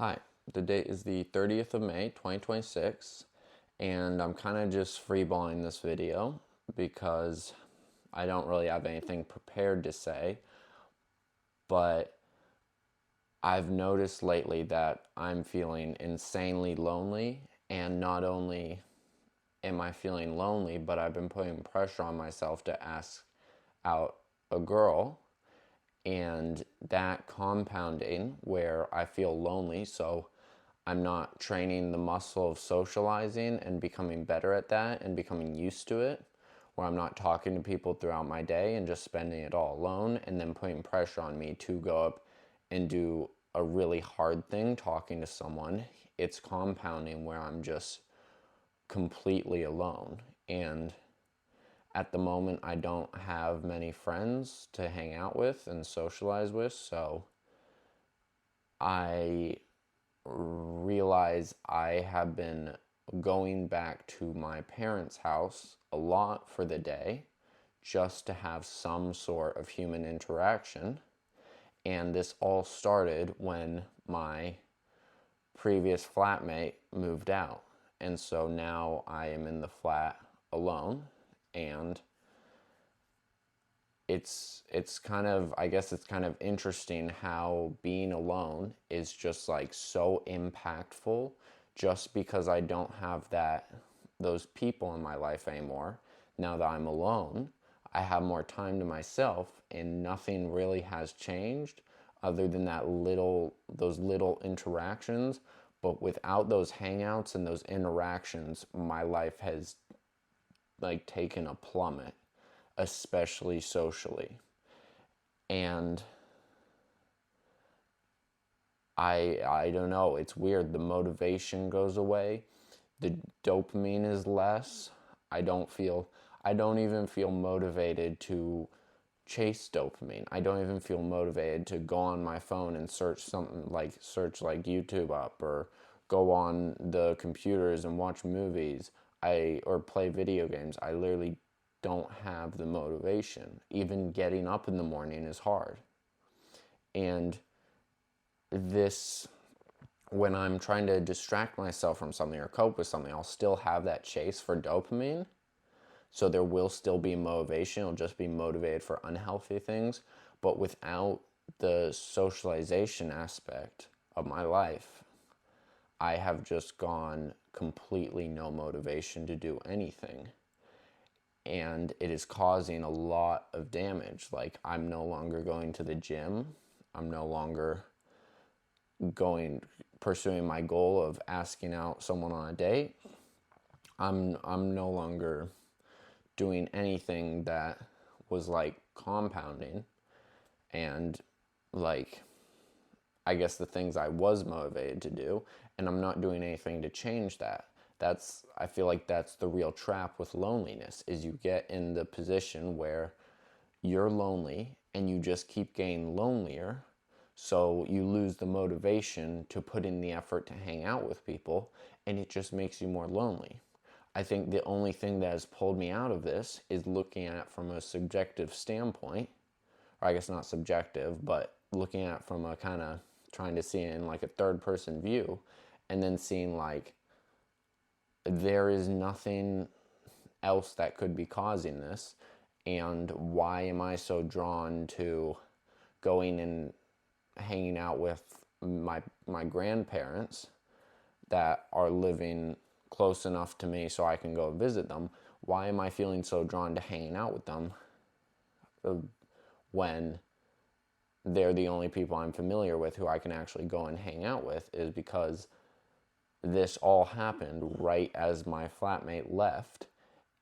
Hi, the date is the 30th of May, 2026, and I'm kind of just freeballing this video because I don't really have anything prepared to say, but I've noticed lately that I'm feeling insanely lonely, and not only am I feeling lonely, but I've been putting pressure on myself to ask out a girl, and that compounding where I feel lonely, so I'm not training the muscle of socializing and becoming better at that and becoming used to it, where I'm not talking to people throughout my day and just spending it all alone, and then putting pressure on me to go up and do a really hard thing talking to someone. It's compounding where I'm just completely alone. And at the moment, I don't have many friends to hang out with and socialize with, so I realize I have been going back to my parents' house a lot for the day just to have some sort of human interaction. And this all started when my previous flatmate moved out. And so now I am in the flat alone, and it's kind of, I guess it's kind of interesting how being alone is just like so impactful just because I don't have those people in my life anymore. Now that I'm alone, I have more time to myself, and nothing really has changed other than those little interactions. But without those hangouts and those interactions, my life has like taken a plummet, especially socially. And I don't know, it's weird. The motivation goes away. The dopamine is less. I don't even feel motivated to chase dopamine. I don't even feel motivated to go on my phone and search like YouTube up, or go on the computers and watch movies. Or play video games. I literally don't have the motivation. Even getting up in the morning is hard. And this, when I'm trying to distract myself from something or cope with something, I'll still have that chase for dopamine. So there will still be motivation. It'll just be motivated for unhealthy things. But without the socialization aspect of my life, I have just gone completely no motivation to do anything. And it is causing a lot of damage. Like, I'm no longer going to the gym. I'm no longer going pursuing my goal of asking out someone on a date. I'm no longer doing anything that was like compounding, and like, I guess the things I was motivated to do, and I'm not doing anything to change that. I feel like that's the real trap with loneliness, is you get in the position where you're lonely and you just keep getting lonelier. So you lose the motivation to put in the effort to hang out with people, and it just makes you more lonely. I think the only thing that has pulled me out of this is looking at it from a subjective standpoint, or I guess not subjective, but looking at it from a kind of trying to see it in like a third person view, and then seeing like there is nothing else that could be causing this. And why am I so drawn to going and hanging out with my grandparents that are living close enough to me so I can go visit them? Why am I feeling so drawn to hanging out with them when they're the only people I'm familiar with who I can actually go and hang out with? Is because this all happened right as my flatmate left,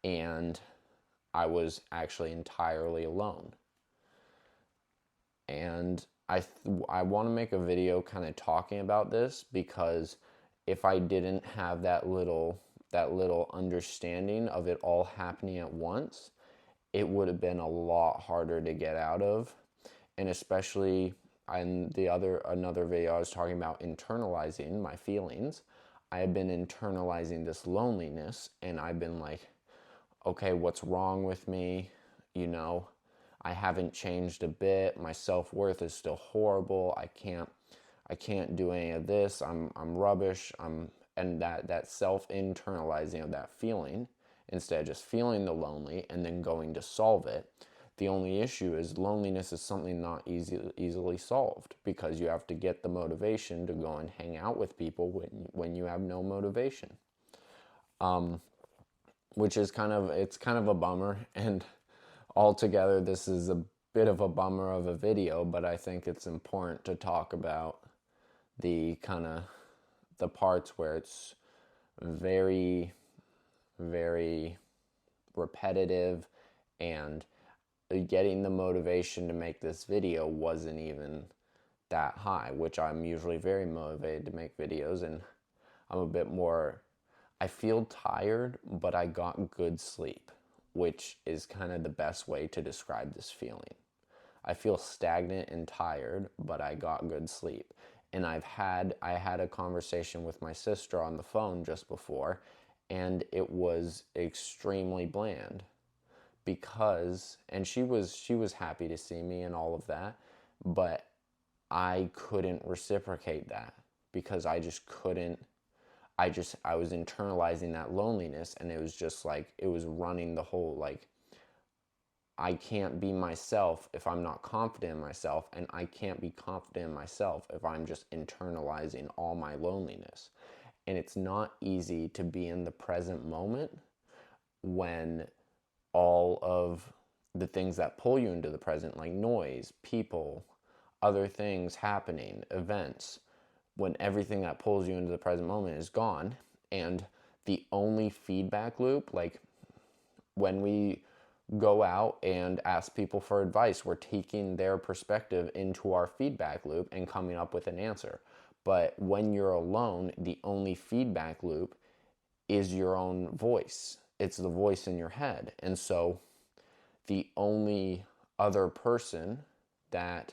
and I was actually entirely alone. And I want to make a video kind of talking about this, because if I didn't have that little understanding of it all happening at once, it would have been a lot harder to get out of. And especially in another video I was talking about internalizing my feelings. I have been internalizing this loneliness, and I've been like, okay, what's wrong with me? You know, I haven't changed a bit. My self-worth is still horrible. I can't do any of this. I'm rubbish. And that self-internalizing of that feeling, instead of just feeling the lonely and then going to solve it. The only issue is loneliness is something not easily solved, because you have to get the motivation to go and hang out with people when you have no motivation. Which is it's kind of a bummer, and altogether this is a bit of a bummer of a video, but I think it's important to talk about the the parts where it's very, very repetitive, and getting the motivation to make this video wasn't even that high, which I'm usually very motivated to make videos, and I'm a bit more, I feel tired, but I got good sleep, which is kind of the best way to describe this feeling. I feel stagnant and tired, but I got good sleep. And I had a conversation with my sister on the phone just before, and it was extremely bland, because, and she was happy to see me and all of that, but I couldn't reciprocate that, because I just couldn't. I was internalizing that loneliness, and it was just like, it was running the whole, like, I can't be myself if I'm not confident in myself, and I can't be confident in myself if I'm just internalizing all my loneliness. And it's not easy to be in the present moment when all of the things that pull you into the present, like noise, people, other things happening, events, when everything that pulls you into the present moment is gone. And the only feedback loop, like when we go out and ask people for advice, we're taking their perspective into our feedback loop and coming up with an answer. But when you're alone, the only feedback loop is your own voice. It's the voice in your head. And so the only other person that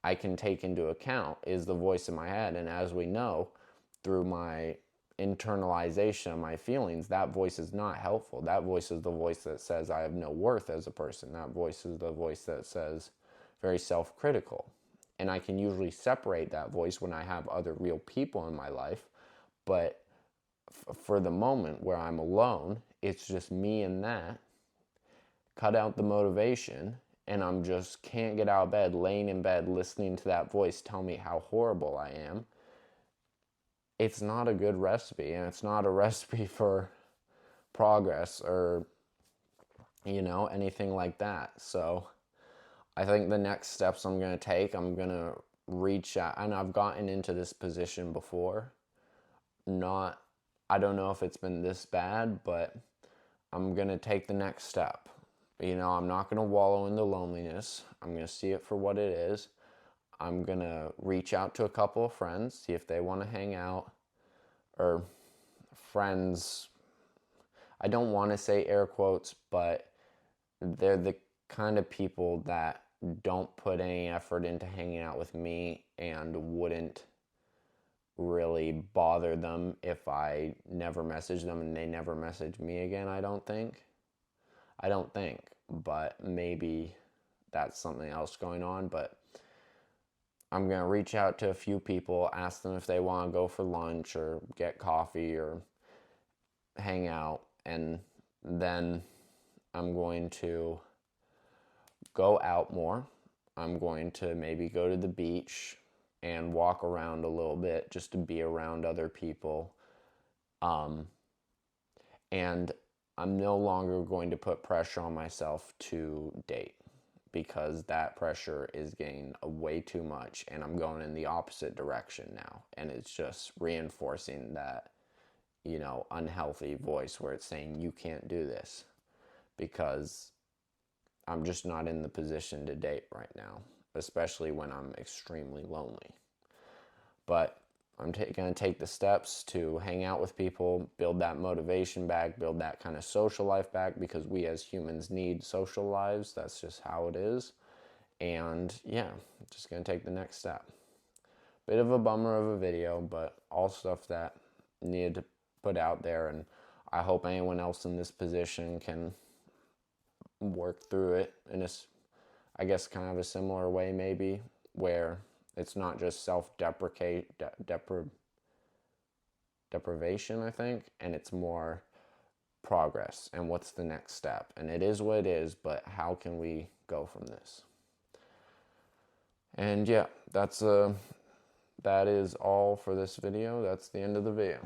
I can take into account is the voice in my head. And as we know, through my internalization of my feelings, that voice is not helpful. That voice is the voice that says I have no worth as a person. That voice is the voice that says very self-critical. And I can usually separate that voice when I have other real people in my life. But for the moment where I'm alone, it's just me and that. Cut out the motivation, and I'm just can't get out of bed, laying in bed, listening to that voice tell me how horrible I am. It's not a good recipe, and it's not a recipe for progress or, anything like that. So I think the next steps I'm going to take, I'm going to reach out, and I've gotten into this position before. I don't know if it's been this bad, but I'm going to take the next step. I'm not going to wallow in the loneliness. I'm going to see it for what it is. I'm going to reach out to a couple of friends, see if they want to hang out. Or friends, I don't want to say air quotes, but they're the kind of people that don't put any effort into hanging out with me, and wouldn't really bother them if I never message them and they never message me again, I don't think, but maybe that's something else going on. But I'm going to reach out to a few people, ask them if they want to go for lunch or get coffee or hang out, and then I'm going to go out more. I'm going to maybe go to the beach and walk around a little bit just to be around other people. And I'm no longer going to put pressure on myself to date, because that pressure is getting way too much, and I'm going in the opposite direction now. And it's just reinforcing that, unhealthy voice where it's saying you can't do this, because I'm just not in the position to date right now, especially when I'm extremely lonely. But I'm going to take the steps to hang out with people, build that motivation back, build that kind of social life back, because we as humans need social lives. That's just how it is. And yeah, I'm just going to take the next step. Bit of a bummer of a video, but all stuff that needed to put out there. And I hope anyone else in this position can work through it in I guess kind of a similar way, maybe, where It's not just deprivation, I think, and it's more progress and what's the next step. And it is what it is, but how can we go from this? And yeah, that is all for this video. That's the end of the video.